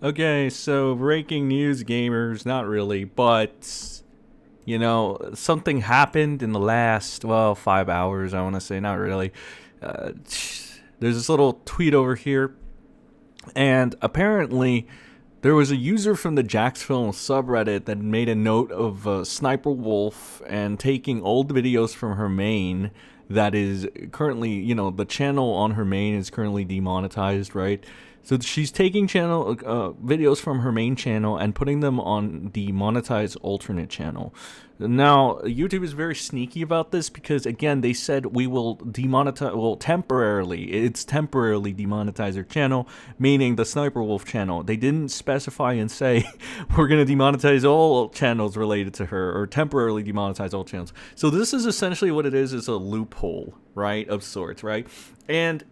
Okay, so breaking news, gamers. Not really, but something happened in the last 5 hours. I want to say, not really. Uh, there's this little tweet over here, and apparently there was a user from the Jacksfilm subreddit that made a note of Sniper Wolf and taking old videos from her main. That is currently, the channel on her main is currently demonetized, right? So she's taking channel videos from her main channel and putting them on the monetized alternate channel. Now, YouTube is very sneaky about this because, again, they said we will demonetize, well, it's temporarily demonetize her channel, meaning the Sniper Wolf channel. They didn't specify and say we're going to demonetize all channels related to her or temporarily demonetize all channels. So this is essentially what it is a loophole, right, of sorts, right? And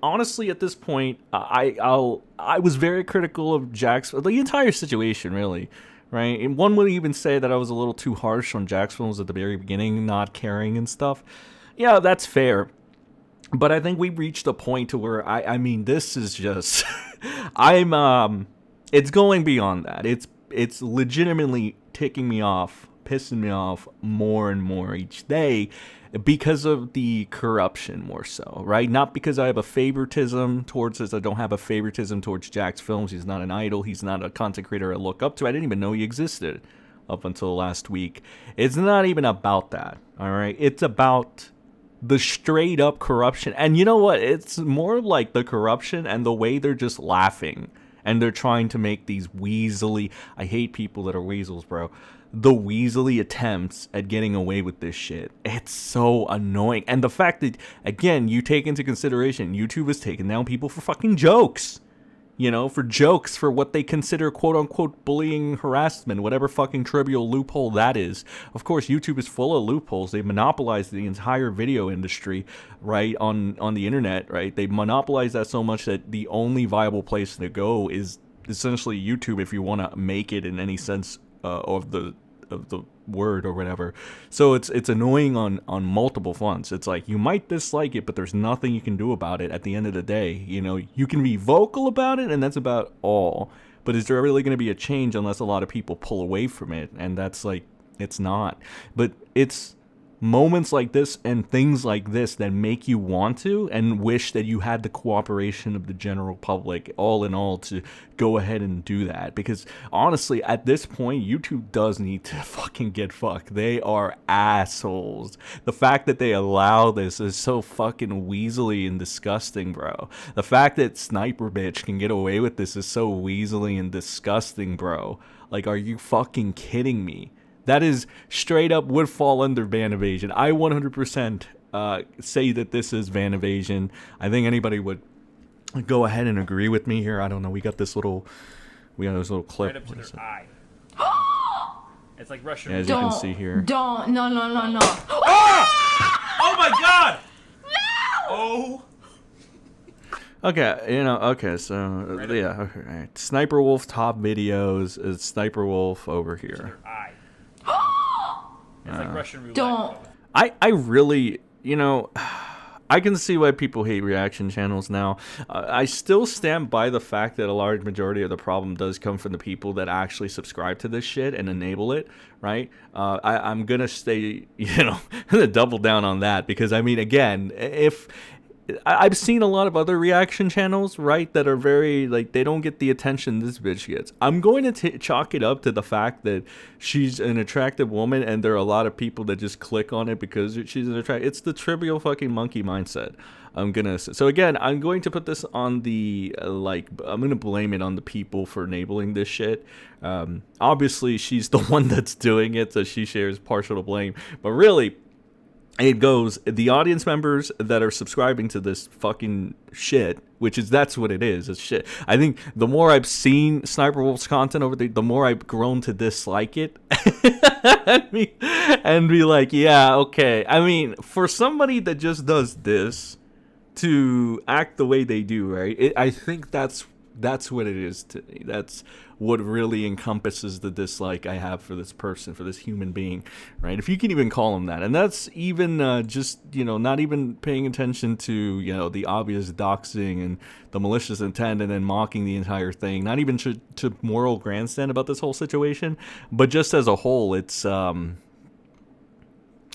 honestly, at this point, I was very critical of Jack's the entire situation, really, right? And one would even say that I was a little too harsh on Jack's films at the very beginning, not caring and stuff. Yeah, that's fair. But I think we reached a point to where I mean, this is just, it's going beyond that. It's legitimately ticking me off, pissing me off more and more each day because of the corruption, more so, right? Not because I have a favoritism towards this. I don't have a favoritism towards Jack's films. He's not an idol. He's not a content creator I look up to. I didn't even know he existed up until last week. It's not even about that, all right? It's about the straight up corruption. And you know what? It's more like the corruption and the way they're just laughing and they're trying to make these weaselly, I hate people that are weasels, bro, the weaselly attempts at getting away with this shit. It's so annoying. And the fact that, again, you take into consideration YouTube is taking down people for fucking jokes. For jokes, for what they consider quote-unquote bullying, harassment, whatever fucking trivial loophole that is. Of course, YouTube is full of loopholes. They monopolize the entire video industry, right, on the internet, right? They monopolize that so much that the only viable place to go is essentially YouTube if you want to make it in any sense of the word or whatever. So it's annoying on multiple fronts. It's like you might dislike it, but there's nothing you can do about it at the end of the day. You can be vocal about it and that's about all. But is there really going to be a change unless a lot of people pull away from it? And that's like, it's not. But it's moments like this and things like this that make you want to and wish that you had the cooperation of the general public, all in all, to go ahead and do that. Because honestly, at this point, YouTube does need to fucking get fucked. They are assholes. The fact that they allow this is so fucking weaselly and disgusting, bro. The fact that Sniper Bitch can get away with this is so weaselly and disgusting, bro. Like, are you fucking kidding me? That is straight up would fall under van evasion. I 100% say that this is van evasion. I think anybody would go ahead and agree with me here. I don't know. We got this little clip. Right up to their eye. It's like Russian. As you can see here. Don't. No. Oh my god! No! Oh. Okay, okay, so, yeah, okay, right. Sniper Wolf top videos is Sniper Wolf over here. Eye. It's like Russian roulette. Don't. I really, I can see why people hate reaction channels now. I still stand by the fact that a large majority of the problem does come from the people that actually subscribe to this shit and enable it, right? I'm going to stay, gonna double down on that because, I mean, again, if... I've seen a lot of other reaction channels, right, that are very, like, they don't get the attention this bitch gets. I'm going to chalk it up to the fact that she's an attractive woman and there are a lot of people that just click on it because she's an attractive... It's the trivial fucking monkey mindset. So again, I'm going to put this on the, I'm going to blame it on the people for enabling this shit. Obviously, she's the one that's doing it, so she shares partial blame. But really... it goes, the audience members that are subscribing to this fucking shit, that's what it is, it's shit. I think the more I've seen Sniper Wolf's content over the more I've grown to dislike it. and be like, yeah, okay. I mean, for somebody that just does this to act the way they do, right? I think that's That's what it is to me. That's what really encompasses the dislike I have for this person, for this human being, right? If you can even call him that. And that's even just, not even paying attention to, the obvious doxing and the malicious intent and then mocking the entire thing. Not even to moral grandstand about this whole situation, but just as a whole, it's,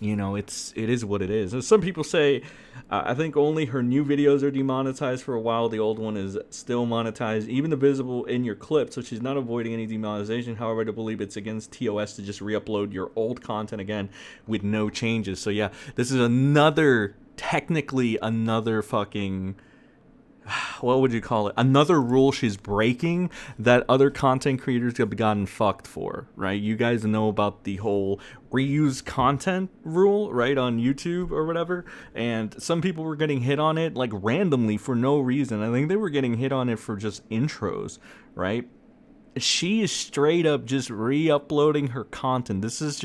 it is what it is. And some people say, I think only her new videos are demonetized for a while. The old one is still monetized, even the visible in your clip. So she's not avoiding any demonetization. However, I do believe it's against TOS to just re-upload your old content again with no changes. So yeah, this is technically another fucking, what would you call it? Another rule she's breaking that other content creators have gotten fucked for, right? You guys know about the whole reuse content rule, right, on YouTube or whatever, and some people were getting hit on it like randomly for no reason. I think they were getting hit on it for just intros, right? She is straight up just re-uploading her content. This is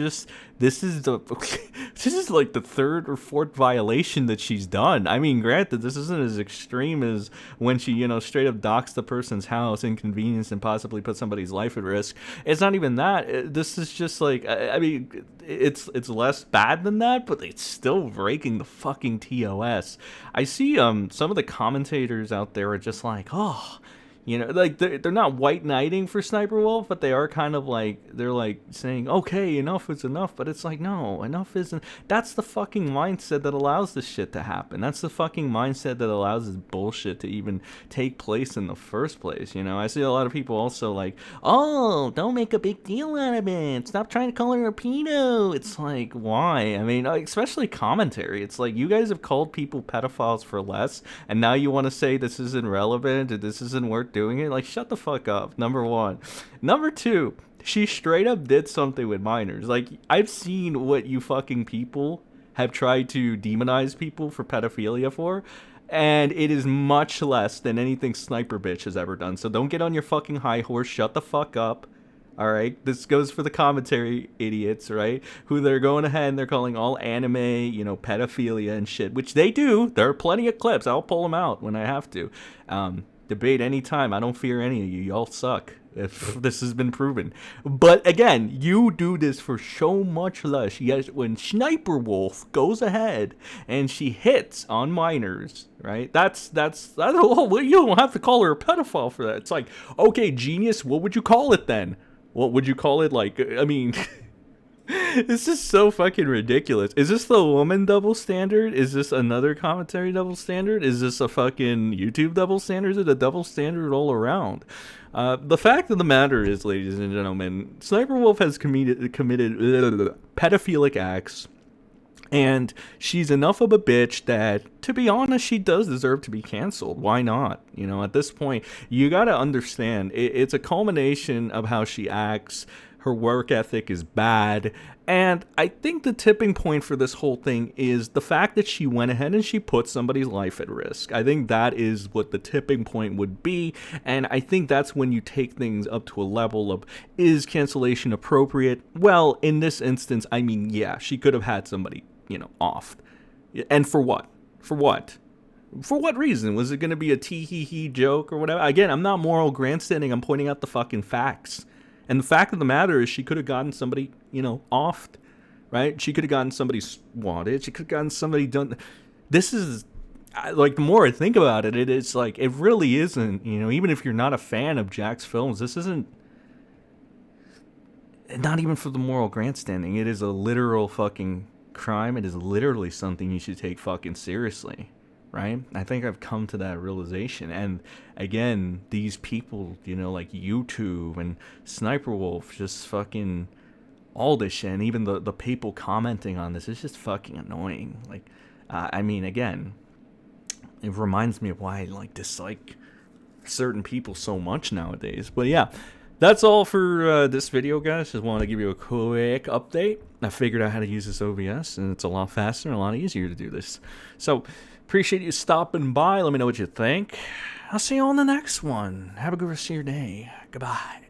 like the third or fourth violation that she's done. I mean, granted, this isn't as extreme as when she, straight up docks the person's house, inconvenience, and possibly put somebody's life at risk. It's not even that. This is just like, I mean, it's less bad than that, but it's still breaking the fucking TOS. I see some of the commentators out there are just like, oh, like they're not white knighting for Sniper Wolf, but they are kind of like, they're like saying, okay, enough is enough. But it's like, no, enough isn't. That's the fucking mindset that allows this shit to happen. That's the fucking mindset that allows this bullshit to even take place in the first place. I see a lot of people also like, oh, don't make a big deal out of it. Stop trying to call her a pedo. It's like, why? I mean, especially commentary. It's like, you guys have called people pedophiles for less, and now you want to say this isn't relevant and this isn't worth doing it. Like, shut the fuck up, number one. Number two, she straight up did something with minors. Like, I've seen what you fucking people have tried to demonize people for pedophilia for, and it is much less than anything Sniper Bitch has ever done. So don't get on your fucking high horse. Shut the fuck up. All right, this goes for the commentary idiots, right? Who they're going ahead and they're calling all anime, pedophilia and shit, which they do. There are plenty of clips. I'll pull them out when I have to. Debate anytime. I don't fear any of you. Y'all suck. If this has been proven. But again, you do this for so much less. Yes, when Sniper Wolf goes ahead and she hits on minors, right? That's well, you don't have to call her a pedophile for that. It's like, okay, genius, what would you call it then? What would you call it? Like, I mean, this is so fucking ridiculous. Is this the woman double standard? Is this another commentary double standard? Is this a fucking YouTube double standard? Is it a double standard all around? The fact of the matter is, ladies and gentlemen, Sniper Wolf has committed pedophilic acts, and she's enough of a bitch that, to be honest, she does deserve to be canceled. Why not? At this point, you got to understand, it's a culmination of how she acts. Her work ethic is bad. And I think the tipping point for this whole thing is the fact that she went ahead and she put somebody's life at risk. I think that is what the tipping point would be. And I think that's when you take things up to a level of, is cancellation appropriate? Well, in this instance, I mean, yeah, she could have had somebody, off. And for what? For what? For what reason? Was it going to be a tee-hee-hee joke or whatever? Again, I'm not moral grandstanding. I'm pointing out the fucking facts. And the fact of the matter is she could have gotten somebody, offed, right? She could have gotten somebody swatted. She could have gotten somebody done. This is, like, the more I think about it, it's like, it really isn't, even if you're not a fan of Jack's films, this isn't, not even for the moral grandstanding. It is a literal fucking crime. It is literally something you should take fucking seriously. Right? I think I've come to that realization. And again, these people, like YouTube and Sniper Wolf, just fucking all this shit, and even the people commenting on this is just fucking annoying. Like, I mean, again, it reminds me of why I dislike certain people so much nowadays. But yeah, that's all for this video, guys. Just wanted to give you a quick update. I figured out how to use this OBS, and it's a lot faster and a lot easier to do this. So, appreciate you stopping by. Let me know what you think. I'll see you on the next one. Have a good rest of your day. Goodbye.